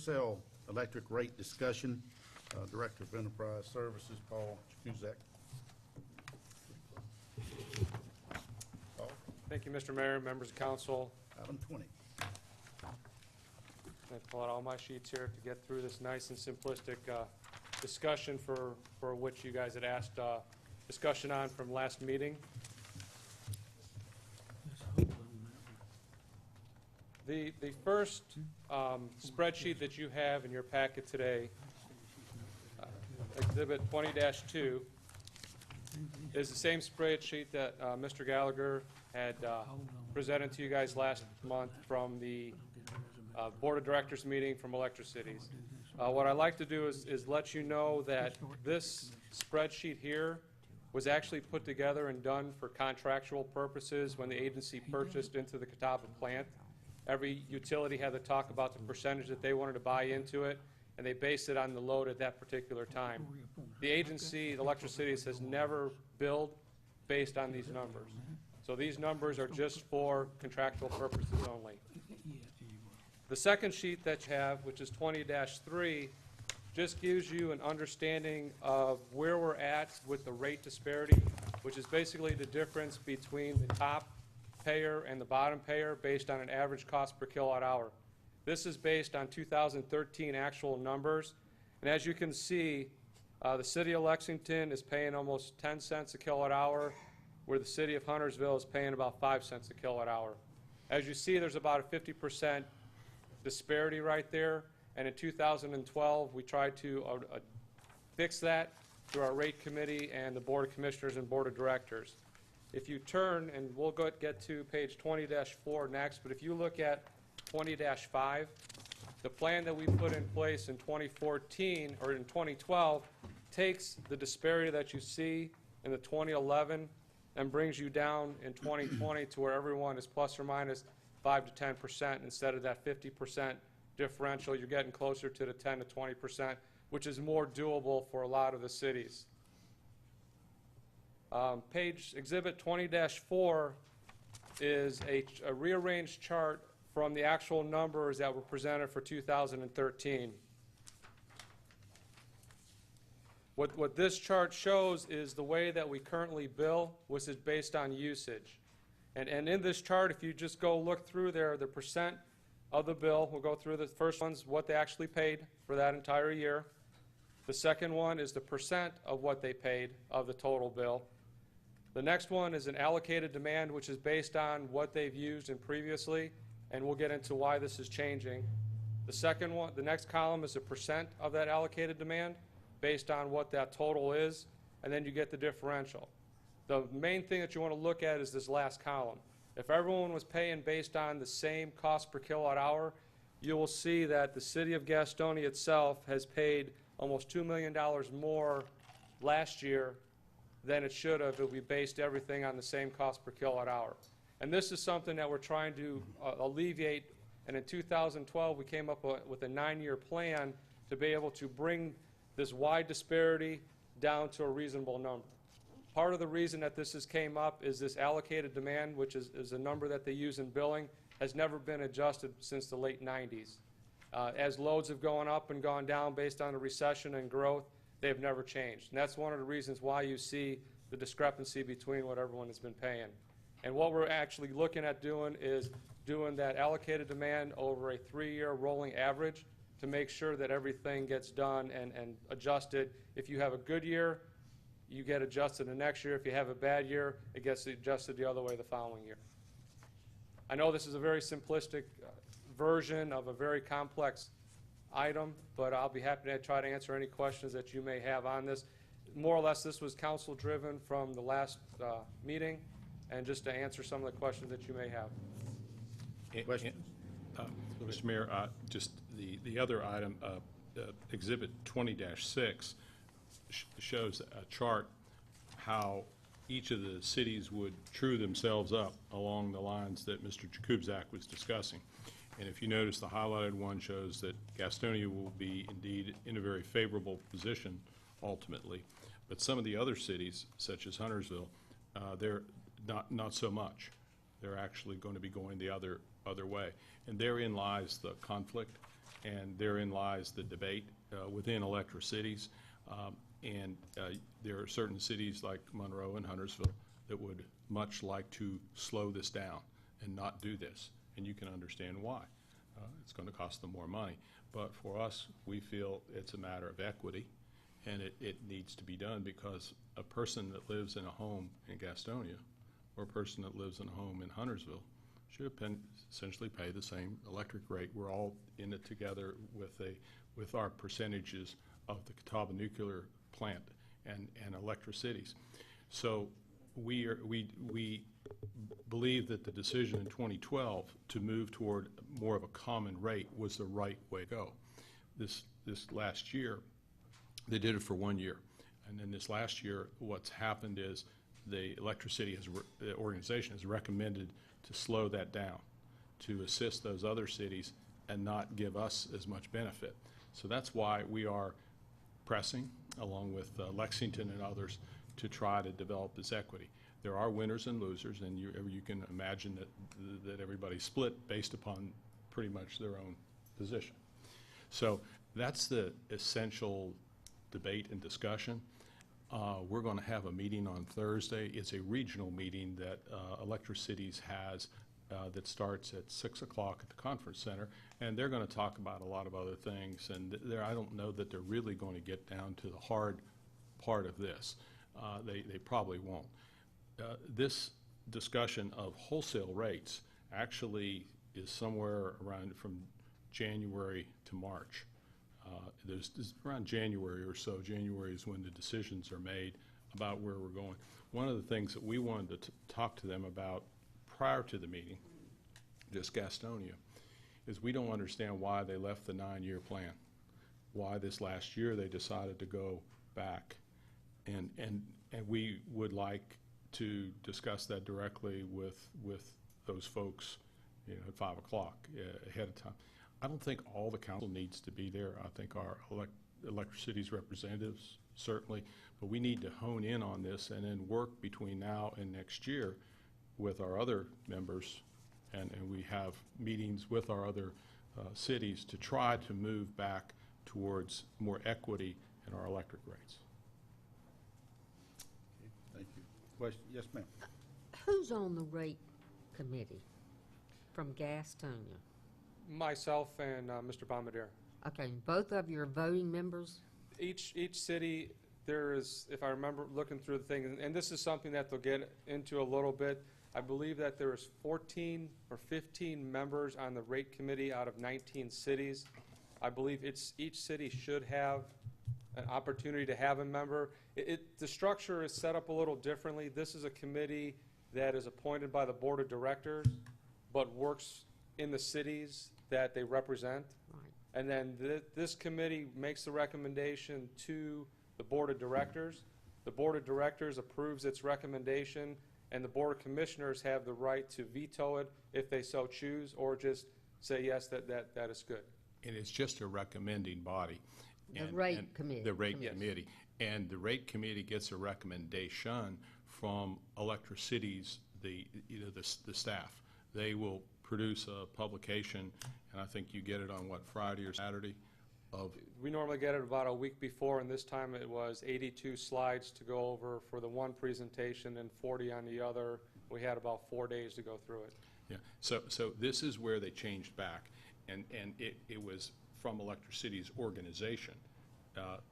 wholesale electric rate discussion. Director of Enterprise Services, Paul Jakuszak. Paul, Thank you, Mr. Mayor, members of council. item 20. I pull out all my sheets here to get through this nice and simplistic discussion for which you guys had asked discussion on from last meeting. The first spreadsheet that you have in your packet today, Exhibit 20-2, is the same spreadsheet that Mr. Gallagher had presented to you guys last month from the Board of Directors meeting from Electricities. What I'd like to do is let you know that this spreadsheet here was actually put together and done for contractual purposes when the agency purchased into the Catawba plant. Every utility had to talk about the percentage that they wanted to buy into it, and they based it on the load at that particular time. The agency, Electricities, has never billed based on these numbers. So these numbers are just for contractual purposes only. The second sheet that you have, which is 20-3, just gives you an understanding of where we're at with the rate disparity, which is basically the difference between the top payer and the bottom payer based on an average cost per kilowatt hour. This is based on 2013 actual numbers, and as you can see, the city of Lexington is paying almost 10 cents a kilowatt hour, where the city of Huntersville is paying about 5 cents a kilowatt hour. As you see, there's about a 50% disparity right there, and in 2012 we tried to fix that through our rate committee and the Board of Commissioners and Board of Directors. If you turn, and we'll get to page 20-4 next, but if you look at 20-5, the plan that we put in place in 2014 or in 2012 takes the disparity that you see in the 2011 and brings you down in 2020 to where everyone is plus or minus 5 to 10% instead of that 50% differential. You're getting closer to the 10 to 20%, which is more doable for a lot of the cities. Exhibit 20-4 is a rearranged chart from the actual numbers that were presented for 2013. What this chart shows is the way that we currently bill, which is based on usage. And in this chart, if you just go look through there, the percent of the bill, we'll go through the first one's what they actually paid for that entire year. The second one is the percent of what they paid of the total bill. The next one is an allocated demand, which is based on what they've used in previously, and we'll get into why this is changing. The next column is a percent of that allocated demand based on what that total is, and then you get the differential. The main thing that you want to look at is this last column. If everyone was paying based on the same cost per kilowatt hour, you will see that the city of Gastonia itself has paid almost $2 million more last year than it should have if we based everything on the same cost per kilowatt hour. And this is something that we're trying to alleviate, and in 2012 we came up with a 9-year plan to be able to bring this wide disparity down to a reasonable number. Part of the reason that this has came up is this allocated demand, which is a number that they use in billing, has never been adjusted since the late 90s. As loads have gone up and gone down based on the recession and growth, they have never changed. And that's one of the reasons why you see the discrepancy between what everyone has been paying. And what we're actually looking at doing is doing that allocated demand over a 3-year rolling average to make sure that everything gets done and adjusted. If you have a good year, you get adjusted the next year. If you have a bad year, it gets adjusted the other way the following year. I know this is a very simplistic version of a very complex item, but I'll be happy to try to answer any questions that you may have on this. More or less, this was council driven from the last meeting, and just to answer some of the questions that you may have. Questions? Mr. Mayor, just the other item, Exhibit 20-6, shows a chart how each of the cities would true themselves up along the lines that Mr. Jakuszak was discussing. And if you notice, the highlighted one shows that Gastonia will be indeed in a very favorable position ultimately. But some of the other cities, such as Huntersville, they're not so much. They're actually going to be going the other way. And therein lies the conflict. and therein lies the debate within electric cities. There are certain cities like Monroe and Huntersville that would much like to slow this down and not do this, and you can understand why. It's going to cost them more money. But for us, we feel it's a matter of equity, and it needs to be done because a person that lives in a home in Gastonia or a person that lives in a home in Huntersville should essentially pay the same electric rate. We're all in it together with our percentages of the Catawba nuclear plant and electric cities. So we believe that the decision in 2012 to move toward more of a common rate was the right way to go. This last year, they did it for 1 year. And then this last year, what's happened is the electricity the organization has recommended to slow that down, to assist those other cities and not give us as much benefit. So that's why we are pressing, along with Lexington and others, to try to develop this equity. There are winners and losers, and you can imagine that everybody's split based upon pretty much their own position. So that's the essential debate and discussion. We're going to have a meeting on Thursday. It's a regional meeting that Electric Cities has that starts at 6 o'clock at the conference center, and they're going to talk about a lot of other things, and I don't know that they're really going to get down to the hard part of this. They probably won't. This discussion of wholesale rates actually is somewhere around from January to March. There's around January or so. January is when the decisions are made about where we're going. One of the things that we wanted to talk to them about prior to the meeting, just Gastonia, is we don't understand why they left the 9-year plan, why this last year they decided to go back. And we would like to discuss that directly with those folks, at 5 o'clock ahead of time. I don't think all the council needs to be there. I think our Electric Cities representatives certainly, but we need to hone in on this and then work between now and next year with our other members, and we have meetings with our other cities to try to move back towards more equity in our electric rates. Thank you. Question? Yes, ma'am. Who's on the rate committee from Gastonia? Myself and Mr. Bombardier. Okay, both of you are voting members? Each city, there is, if I remember looking through the thing, and this is something that they'll get into a little bit, I believe that there is 14 or 15 members on the rate committee out of 19 cities. I believe each city should have an opportunity to have a member. The structure is set up a little differently. This is a committee that is appointed by the board of directors, but works in the cities that they represent. Right. And then this committee makes the recommendation to the board of directors. The board of directors approves its recommendation, and the board of commissioners have the right to veto it if they so choose, or just say yes, that is good. And it's just a recommending body. The rate committee. The rate Yes. committee. And the rate committee gets a recommendation from Electric Cities, the staff. They will produce a publication, and I think you get it on, what, Friday or Saturday? We normally get it about a week before, and this time it was 82 slides to go over for the one presentation and 40 on the other. We had about 4 days to go through it. Yeah, so this is where they changed back, and it was from Electric Cities organization,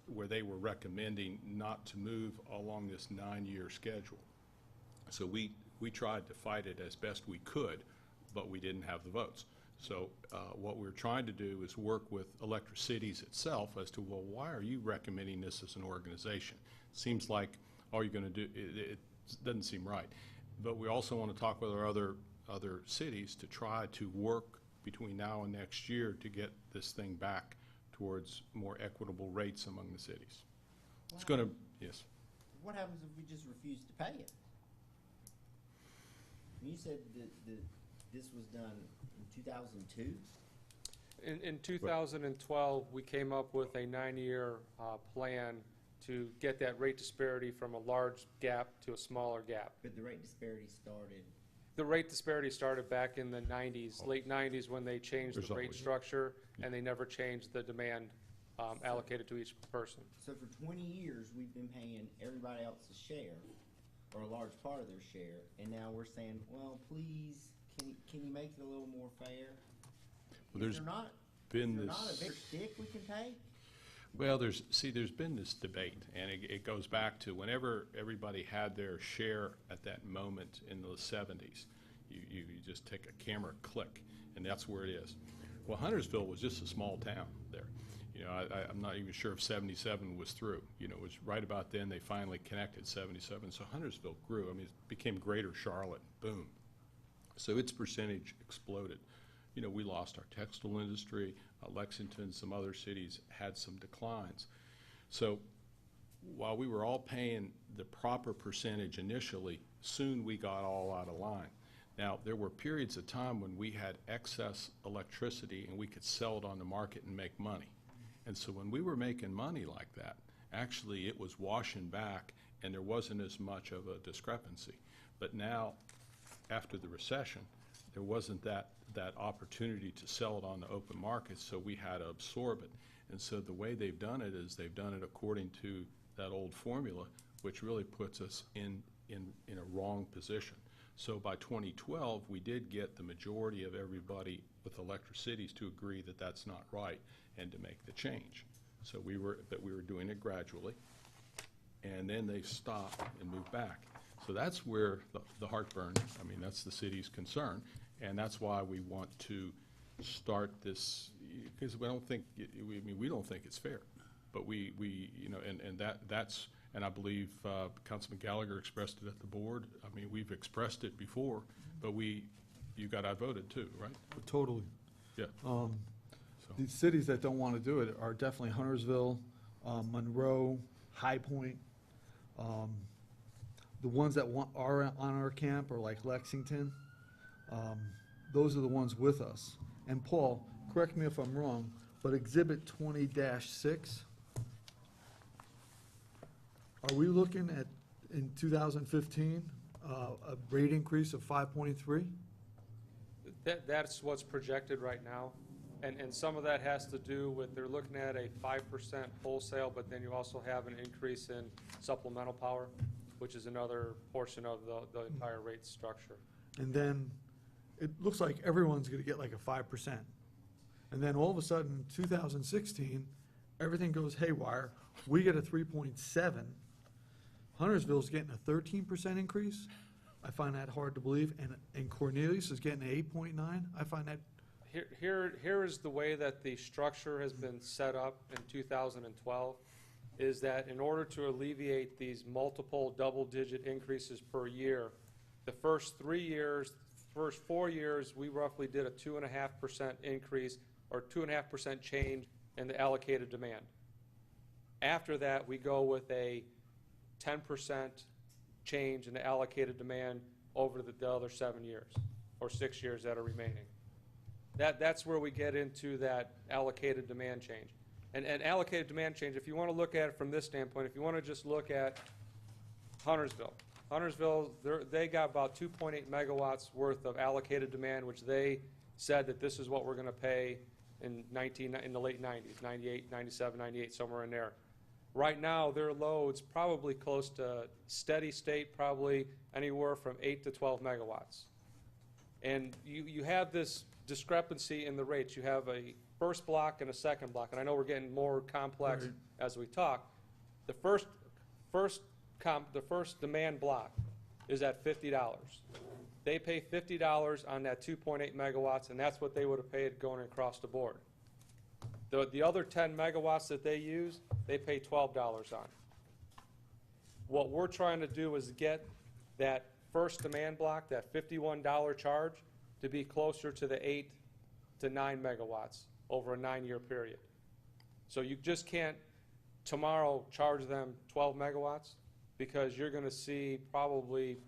where they were recommending not to move along this 9-year schedule. So we tried to fight it as best we could, but we didn't have the votes. So what we're trying to do is work with Electric Cities itself as to, well, why are you recommending this as an organization? Seems like all you're going to do, it doesn't seem right. But we also want to talk with our other cities to try to work between now and next year to get this thing back towards more equitable rates among the cities. It's going to, yes. What happens if we just refuse to pay it? You said that this was done in 2002? In 2012, we came up with a 9-year plan to get that rate disparity from a large gap to a smaller gap. But the rate disparity started The rate disparity started back in the 90s, late 90s, when they changed There's the rate always- structure, and they never changed the demand allocated to each person. So for 20 years, we've been paying everybody else's share, or a large part of their share, and now we're saying, well, please, can you make it a little more fair? Well, there's Is there not, been is there this. not a bigger stick we can take? Well, there's been this debate, and it goes back to whenever everybody had their share at that moment in the 70s. You just take a camera click, and that's where it is. Well, Huntersville was just a small town there. You know, I'm not even sure if 77 was through. You know, it was right about then they finally connected 77. So Huntersville grew. I mean, it became Greater Charlotte. Boom. So its percentage exploded. You know, we lost our textile industry. Lexington, some other cities had some declines. So while we were all paying the proper percentage initially, soon we got all out of line. Now, there were periods of time when we had excess electricity and we could sell it on the market and make money. And so when we were making money like that, actually it was washing back and there wasn't as much of a discrepancy. But now, after the recession, there wasn't that opportunity to sell it on the open market, so we had to absorb it. And so the way they've done it is they've done it according to that old formula, which really puts us in a wrong position. So by 2012, we did get the majority of everybody with electric cities to agree that that's not right and to make the change. So we were doing it gradually, and then they stopped and moved back. So that's where the heartburn, I mean, that's the city's concern, and that's why we want to start this, because we don't think, we don't think it's fair. But we you know, and that's, and I believe Councilman Gallagher expressed it at the board. I mean, we've expressed it before, but you got outvoted too, right? Totally. Yeah. Um, So, The cities that don't want to do it are definitely Huntersville, Monroe, High Point. The ones that are on our camp are like Lexington. Those are the ones with us. And Paul, correct me if I'm wrong, but Exhibit 20-6, are we looking at, in 2015, a rate increase of 5.3? That's what's projected right now. And some of that has to do with, they're looking at a 5% wholesale, but then you also have an increase in supplemental power, which is another portion of the entire rate structure. And then it looks like everyone's gonna get like a 5%. And then all of a sudden, 2016, everything goes haywire. We get a 3.7. Huntersville's getting a 13% increase. I find that hard to believe. And Cornelius is getting an 8.9. I find that, Here is the way that the structure has been set up in 2012, is that in order to alleviate these multiple double-digit increases per year, the first 4 years, we roughly did a 2.5% increase or 2.5% change in the allocated demand. After that, we go with a 10% change in the allocated demand over the other 7 years, or 6 years that are remaining. That's where we get into that allocated demand change. And allocated demand change, if you want to look at it from this standpoint, if you want to just look at Huntersville. Huntersville, they got about 2.8 megawatts worth of allocated demand, which they said that this is what we're going to pay in the late 90s, 98, 97, 98, somewhere in there. Right now, their load's probably close to steady state, probably anywhere from 8 to 12 megawatts. And you have this discrepancy in the rates. You have a first block and a second block, and I know we're getting more complex Right. as we talk. The first demand block is at $50. They pay $50 on that 2.8 megawatts, and that's what they would have paid going across the board. The other 10 megawatts that they use, they pay $12 on. What we're trying to do is get that first demand block, that $51 charge, to be closer to the 8 to 9 megawatts over a 9-year period. So you just can't tomorrow charge them 12 megawatts, because you're going to see probably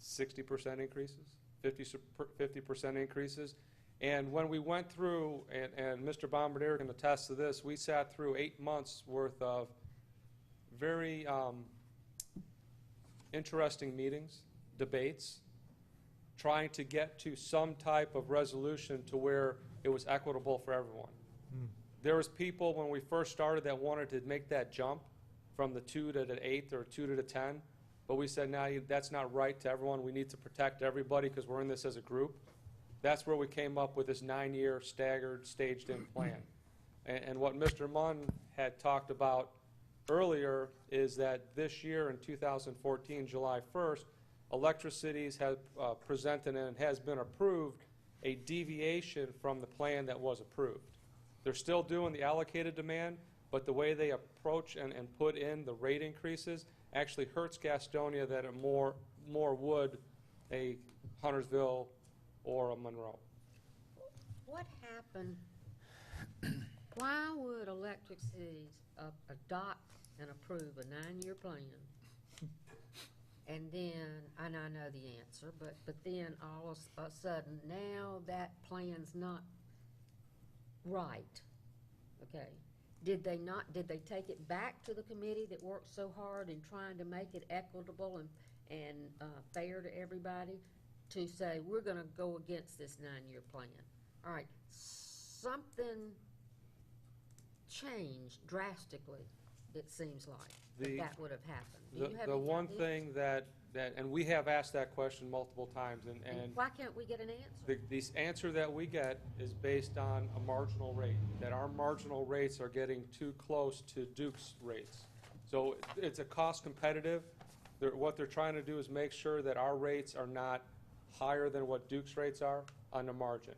60% increases, 50% increases. And when we went through, and Mr. Bombardier can attest to this, we sat through 8 months worth of very interesting meetings, debates, trying to get to some type of resolution to where it was equitable for everyone. There was people, when we first started, that wanted to make that jump from the 2 to the 8 or 2 to the 10, but we said, now, that's not right to everyone. We need to protect everybody because we're in this as a group. That's where we came up with this 9-year staggered, staged-in plan. And what Mr. Munn had talked about earlier is that this year in 2014, July 1st, Electricities have presented and has been approved a deviation from the plan that was approved. They're still doing the allocated demand, but the way they approach and put in the rate increases actually hurts Gastonia that it more would a Huntersville or a Monroe. What happened, why would Electric Cities adopt and approve a 9-year plan? And then, and I know the answer, but then all of a sudden, now that plan's not right, okay? Did they take it back to the committee that worked so hard in trying to make it equitable and fair to everybody to say, we're gonna go against this 9-year plan? All right, something changed drastically, it seems like, that would have happened. Do you have The any one idea? thing that, and we have asked that question multiple times, and Why can't we get an answer? the answer that we get is based on a marginal rate, that our marginal rates are getting too close to Duke's rates. So it's a cost competitive. What they're trying to do is make sure that our rates are not higher than what Duke's rates are on the margin.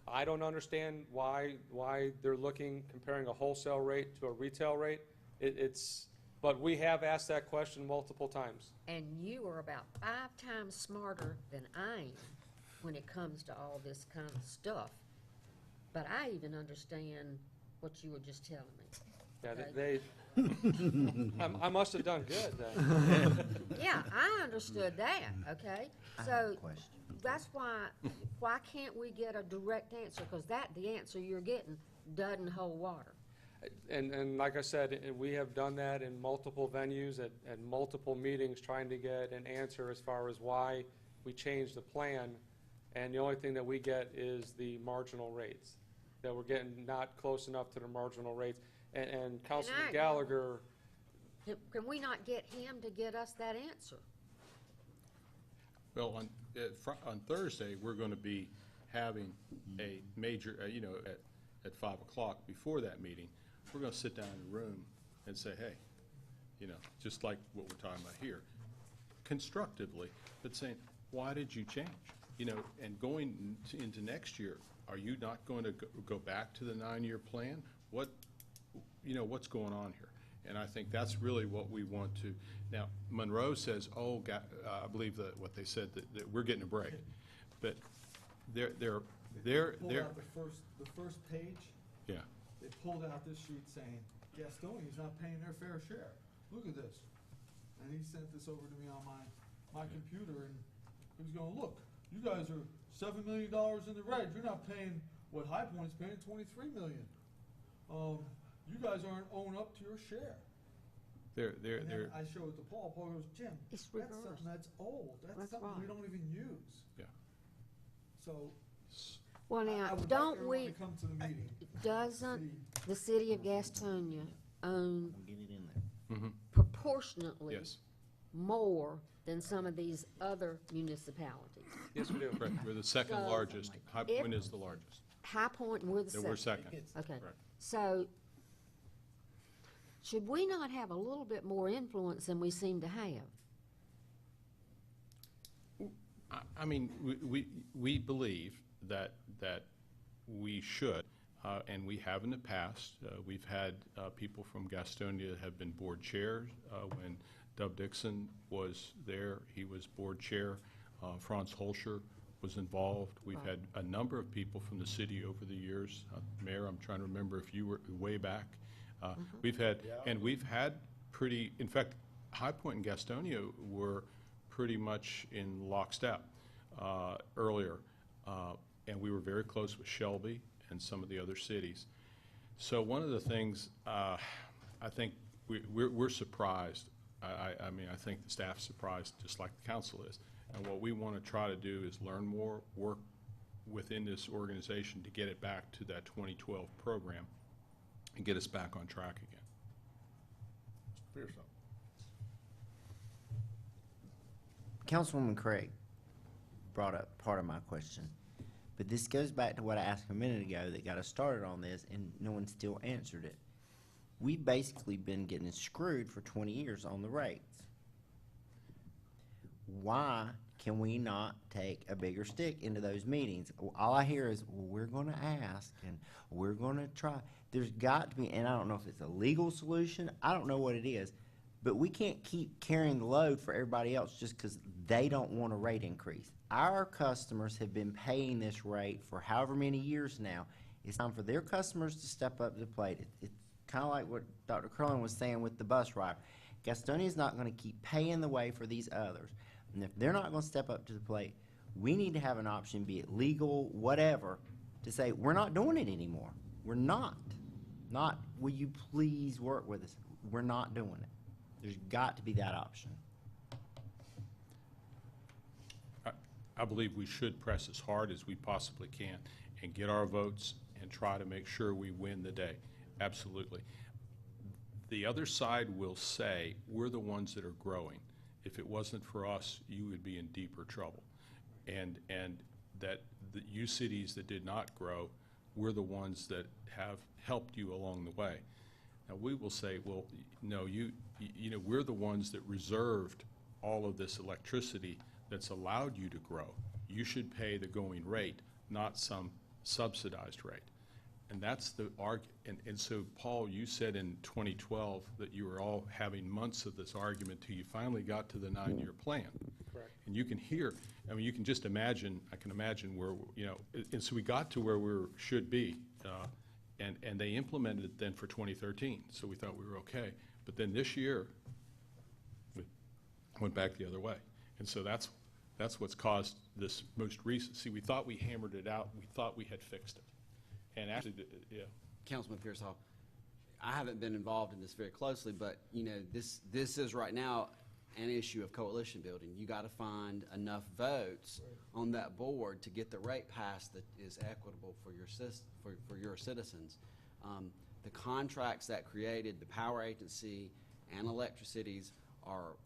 I don't understand why they're comparing a wholesale rate to a retail rate. But we have asked that question multiple times. And you are about 5 times smarter than I am when it comes to all this kind of stuff. But I even understand what you were just telling me. Yeah, I must have done good then. Yeah, I understood that, okay? So that's why can't we get a direct answer? Because the answer you're getting doesn't hold water. And like I said, we have done that in multiple venues at multiple meetings, trying to get an answer as far as why we changed the plan. And the only thing that we get is the marginal rates, that we're getting not close enough to the marginal rates. And Councilman Gallagher. Can we not get him to get us that answer? Well, on Thursday, we're going to be having a major, at 5 o'clock before that meeting, we're going to sit down in the room and say, hey, just like what we're talking about here, constructively, but saying, why did you change? And going into next year, are you not going to go back to the 9-year plan? What's going on here? And I think that's really what we want to. Now, Monroe says, I believe what they said, that we're getting a break. But they're Pulled out the first page, yeah. they pulled out this sheet saying, Gastonia's not paying their fair share. Look at this. And he sent this over to me on my computer, and he was going, look, you guys are $7 million in the red. You're not paying what High Point's paying, $23 million. You guys aren't owning up to your share. And then I show it to Paul. Paul goes, Jim, It's that's reversed. something that's old. That's something we don't even use. Yeah. So Well, I now, would like don't everyone we, to come to the meeting. doesn't See. the city of Gastonia own We'll get it in there. proportionately Yes. more than some of these other municipalities? Yes, we do. Correct. We're the second So, largest. High Point is the largest. High Point, and we're the Then second. we're second. Okay, Correct. so should we not have a little bit more influence than we seem to have? I mean, we believe that we should, and we have in the past. We've had people from Gastonia have been board chairs. When Dub Dixon was there, he was board chair. Franz Holscher was involved. We've had a number of people from the city over the years. Mayor, I'm trying to remember if you were way back. We've had in fact, High Point and Gastonia were pretty much in lockstep earlier, and we were very close with Shelby and some of the other cities. So one of the things I think we're surprised. I mean, I think the staff's surprised, just like the council is, And what we want to try to do is learn more, work within this organization to get it back to that 2012 program and get us back on track again. Mr. Pearson. Councilwoman Craig brought up part of my question, but this goes back to what I asked a minute ago that got us started on this, and no one still answered it. We've basically been getting screwed for 20 years on the rates. Why can we not take a bigger stick into those meetings? All I hear is, well, we're gonna ask, and we're gonna try. There's got to be, and I don't know if it's a legal solution, I don't know what it is, but we can't keep carrying the load for everybody else just because they don't want a rate increase. Our customers have been paying this rate for however many years now. It's time for their customers to step up to the plate. It's kind of like what Dr. Curlin was saying with the bus ride. Gastonia's not going to keep paying the way for these others. And if they're not going to step up to the plate, we need to have an option, be it legal, whatever, to say, we're not doing it anymore. We're not. Not, will you please work with us? We're not doing it. There's got to be that option. I believe we should press as hard as we possibly can and get our votes and try to make sure we win the day. Absolutely. The other side will say, we're the ones that are growing. If it wasn't for us, you would be in deeper trouble. And that you cities that did not grow, we're the ones that have helped you along the way. Now, we will say, well, no, you know, we're the ones that reserved all of this electricity that's allowed you to grow. You should pay the going rate, not some subsidized rate. And that's the argument. And so, Paul, you said in 2012 that you were all having months of this argument till you finally got to the 9-year plan. Correct. And you can hear, I mean, you can just imagine, I can imagine where, you know, and so we got to where we should be. And they implemented it then for 2013, so we thought we were okay. But then this year, we went back the other way. And so that's what's caused this most recent, see, we thought we hammered it out, we thought we had fixed it. And actually, yeah. Councilman Pearsall, I haven't been involved in this very closely, but, you know, this is right now an issue of coalition building. You got to find enough votes on that board to get the rate passed that is equitable for your citizens. The contracts that created the power agency and electricities are,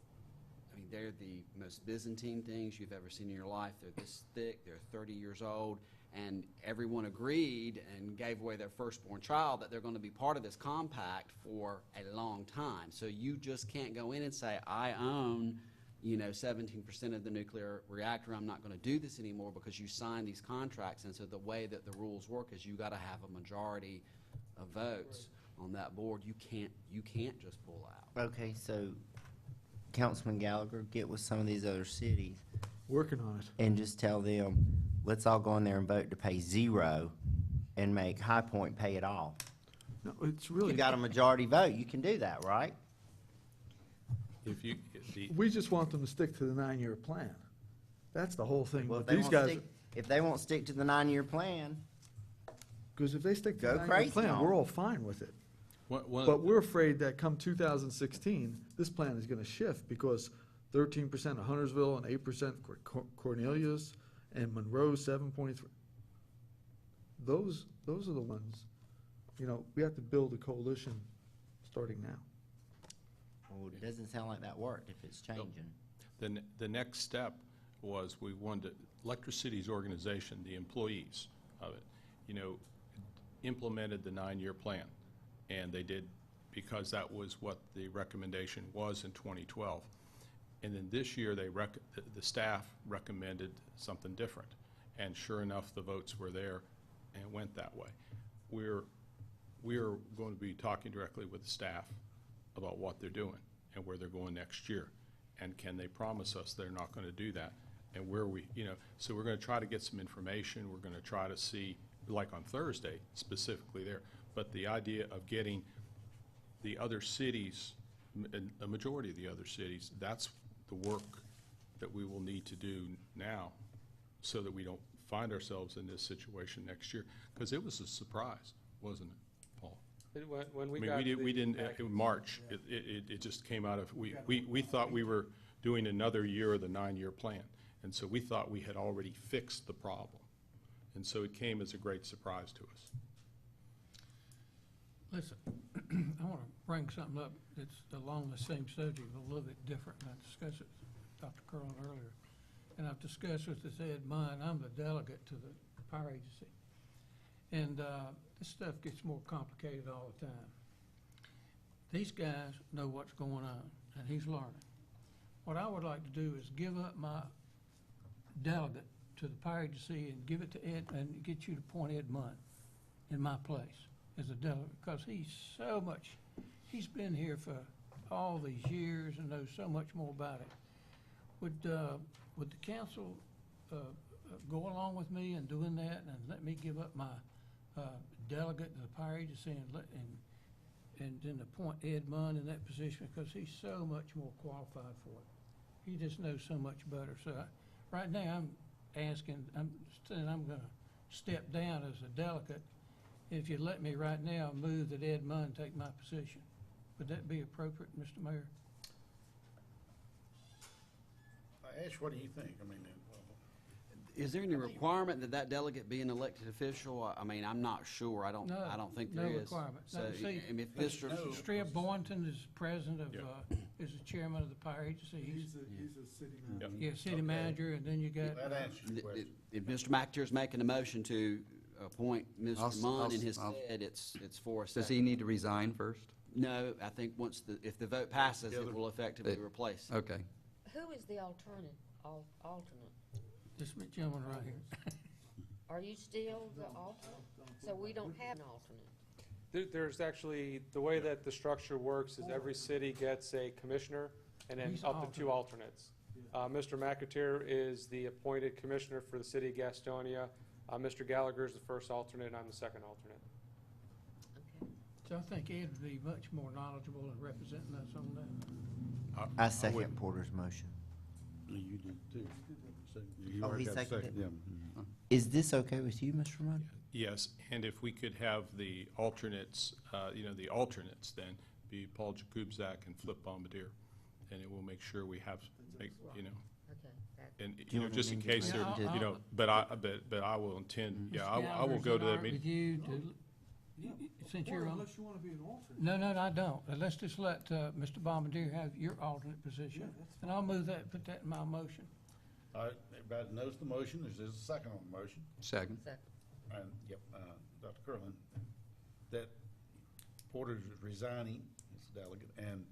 I mean, they're the most Byzantine things you've ever seen in your life. They're this thick, they're 30 years old, and everyone agreed and gave away their firstborn child that they're going to be part of this compact for a long time. So you just can't go in and say, I own, you know, 17% of the nuclear reactor. I'm not going to do this anymore, because you signed these contracts. And so the way that the rules work is you got to have a majority of votes on that board. You can't just pull out. Okay, so Councilman Gallagher, get with some of these other cities Working on it. and just tell them, let's all go in there and vote to pay 0 and make High Point pay it all. No, it's really. You got a majority vote, you can do that, right? We just want them to stick to the 9-year plan. That's the whole thing. Well, But these guys, if they won't stick to the 9-year plan, because if they stick to Go the 9-year crazy plan, on we're it. all fine with it. One But we're afraid that come 2016, this plan is gonna shift, because 13% of Huntersville and 8% Cornelius, and Monroe 7.3. Those are the ones, you know, we have to build a coalition starting now. well, it doesn't sound like that worked if it's changing. The next step was we wanted, Electricity's organization, the employees of it, you know, implemented the 9-year plan. And they did, because that was what the recommendation was in 2012. And then this year, the staff recommended something different. And sure enough, the votes were there and it went that way. We're going to be talking directly with the staff about what they're doing and where they're going next year. And can they promise us they're not going to do that? And where we, you know, so we're going to try to get some information. We're going to try to see, like on Thursday, specifically there. But the idea of getting the other cities, a majority of the other cities, that's the work that we will need to do now so that we don't find ourselves in this situation next year. Because it was a surprise, wasn't it, Paul? When we I mean, got we didn't, back- in March, it just came out of, we thought we were doing another year of the 9-year plan. And so we thought we had already fixed the problem. And so it came as a great surprise to us. Listen, I want to bring something up that's along the same subject, but a little bit different, and I discussed it with Dr. Curlin earlier. And I've discussed with this Ed Mine, I'm the delegate to the Fire Agency. And this stuff gets more complicated all the time. These guys know what's going on, and he's learning. What I would like to do is give up my delegate to the Fire Agency and give it to Ed, and get you to appoint Ed Munn in my place as a delegate, because he's been here for all these years and knows so much more about it. Would the council go along with me in doing that and let me give up my delegate to the Fire Agency and then appoint Ed Munn in that position, because he's so much more qualified for it. He just knows so much better. So right now, I'm saying I'm going to step down as a delegate. If you let me right now move that Ed Munn take my position. Would that be appropriate, Mr. Mayor? Ash, what do you think? I mean, Is there any requirement that that delegate be an elected official? I mean, I'm not sure. I don't think there is. No requirement. No, So, see, I mean, if Mr. Streb Boynton is president of, Yeah. is the chairman of the Fire Agency. He's a city manager. Yeah, city Okay. manager, and then you got, that answers the question. If Mr. McAteer's making a motion to appoint Mr. Munn in his stead, it's for a Does he second. need to resign first? No, I think if the vote passes, Together. it will effectively It- replace. Okay. Who is the alternate? this gentleman right here. Are you still the alternate? So we don't have an alternate? There's actually, the way that the structure works is every city gets a commissioner and then He's up to two alternates. Mr. McAteer is the appointed commissioner for the city of Gastonia. Mr. Gallagher is the first alternate, and I'm the second alternate. Okay. So I think Ed would be much more knowledgeable in representing us on that. I would- second Porter's motion. You do too. So you Oh, already he got a seconded second, it? yeah. Is this okay with you, Mr. Munn? Yes, and if we could have the alternates, the alternates then be Paul Jakubczak and Flip Bombardier, and it will make sure we have, Okay. that- and, you want just to in amend case your there, motion to- but I will intend, yeah, I will go to that meeting. With you to, since you're on. Unless you want to be an alternate. No, I don't. Let's just let Mr. Bombardier have your alternate position. And I'll move that, put that in my motion. All right, everybody knows the motion. Is there a second on the motion? Second. Second. And, yep, Dr. Curlin, that Porter's resigning as delegate, and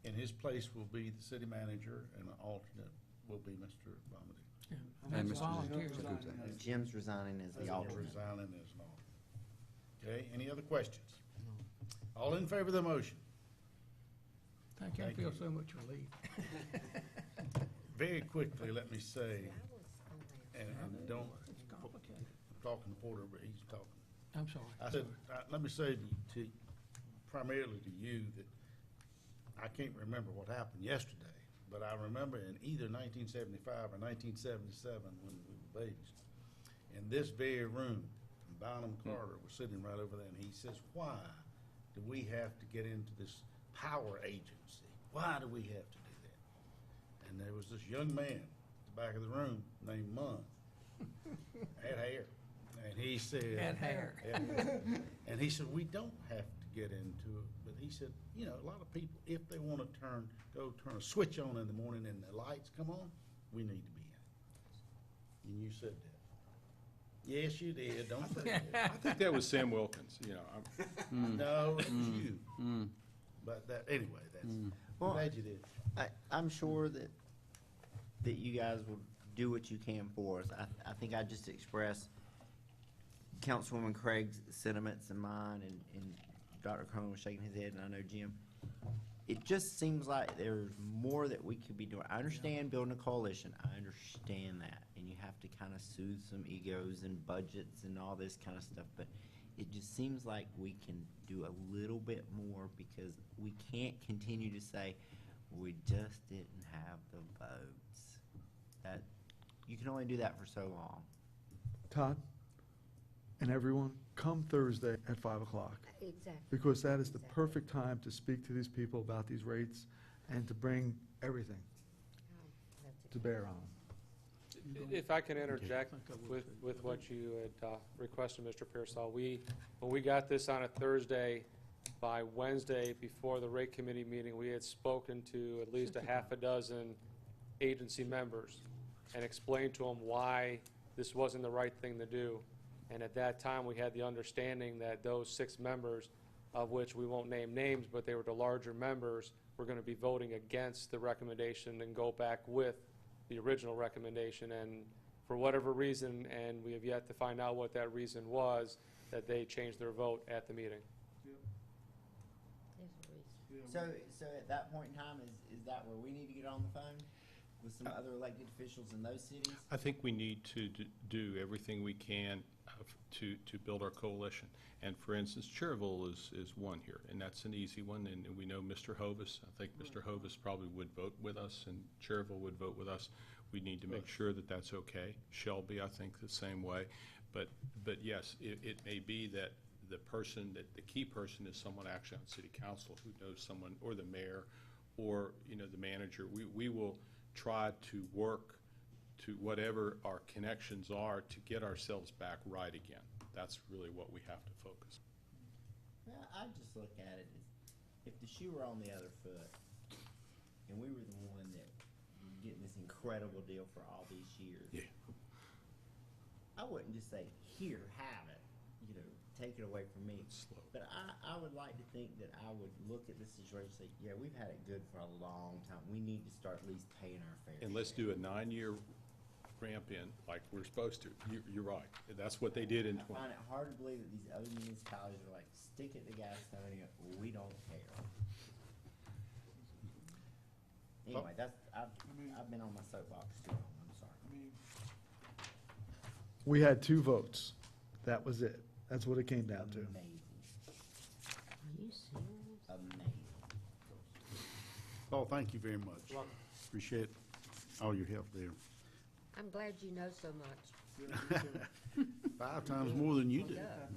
in his place will be the city manager, and the alternate will be Mr. Bombardier. Yeah. And That's Mr. volunteer. Jakubczak. Jim's resigning as the alternate. Resigning as an alternate. Okay, any other questions? All in favor of the motion? Thank you. I Thank feel you. so much relief. Very quickly, let me say, I was on that. and don't, It's complicated. I'm talking to Porter, but he's talking. I'm sorry. I said, let me say primarily to you that I can't remember what happened yesterday, but I remember in either 1975 or 1977 when we were babies, in this very room, Bonham Carter was sitting right over there, and he says, "Why do we have to get into this power agency? Why do we have to do that?" And there was this young man at the back of the room named Munn, had hair, and he said, Had hair. and he said, "We don't have to get into it," but he said, "You know, a lot of people, if they want to turn a switch on in the morning and the lights come on, we need to be in it." And you said that. Yes, you did. Don't say that. I think that was Sam Wilkins, No, it was you. But that, anyway, that's, Well, glad you did. I'm sure that you guys will do what you can for us. I think I just expressed Councilwoman Craig's sentiments and mine, and Dr. Cronin was shaking his head, and I know Jim. It just seems like there's more that we could be doing. I understand building a coalition. I understand that. And you have to kind of soothe some egos and budgets and all this kind of stuff. But it just seems like we can do a little bit more, because we can't continue to say, we just didn't have the votes. That, you can only do that for so long. Todd and everyone, come Thursday at 5 o'clock, Exactly. because that is the Exactly. perfect time to speak to these people about these rates and to bring everything Oh, that's to bear on them. If I can interject I think I would with, too. with what you had requested, Mr. Pearsall, when we got this on a Thursday, by Wednesday, before the rate committee meeting, we had spoken to at least a half a dozen agency members and explained to them why this wasn't the right thing to do. And at that time, we had the understanding that those 6 members, of which we won't name names, but they were the larger members, were gonna be voting against the recommendation and go back with the original recommendation. And for whatever reason, and we have yet to find out what that reason was, that they changed their vote at the meeting. There's a reason. So at that point in time, is that where we need to get on the phone with some other elected officials in those cities? I think we need to do everything we can to build our coalition. And for instance, Cherville is one here, and that's an easy one, and we know Mr. Hovis. I think Mr. Hovis probably would vote with us, and Cherville would vote with us. We need to make sure that that's okay. Shelby, I think, the same way. But yes, it may be that the key person is someone actually on city council who knows someone, or the mayor, or, the manager. We will try to work to whatever our connections are to get ourselves back right again. That's really what we have to focus. Well, I just look at it as, if the shoe were on the other foot, and we were the one that was getting this incredible deal for all these years. Yeah. I wouldn't just say, here, have it, take it away from me. Slow. But I would like to think that I would look at the situation and say, yeah, we've had it good for a long time. We need to start at least paying our fair share. And let's do a 9-year ramp in like we're supposed to. You're right. That's what they did in I find it hard to believe that these other municipalities are like, stick it to Gastonia, we don't care. Anyway, I've been on my soapbox too long, I'm sorry. We had 2 votes. That was it. That's what it came down to. Amazing, Are you serious? amazing. Paul, thank you very much. Appreciate all your help there. I'm glad you know so much. 5 times more than you do. Yeah.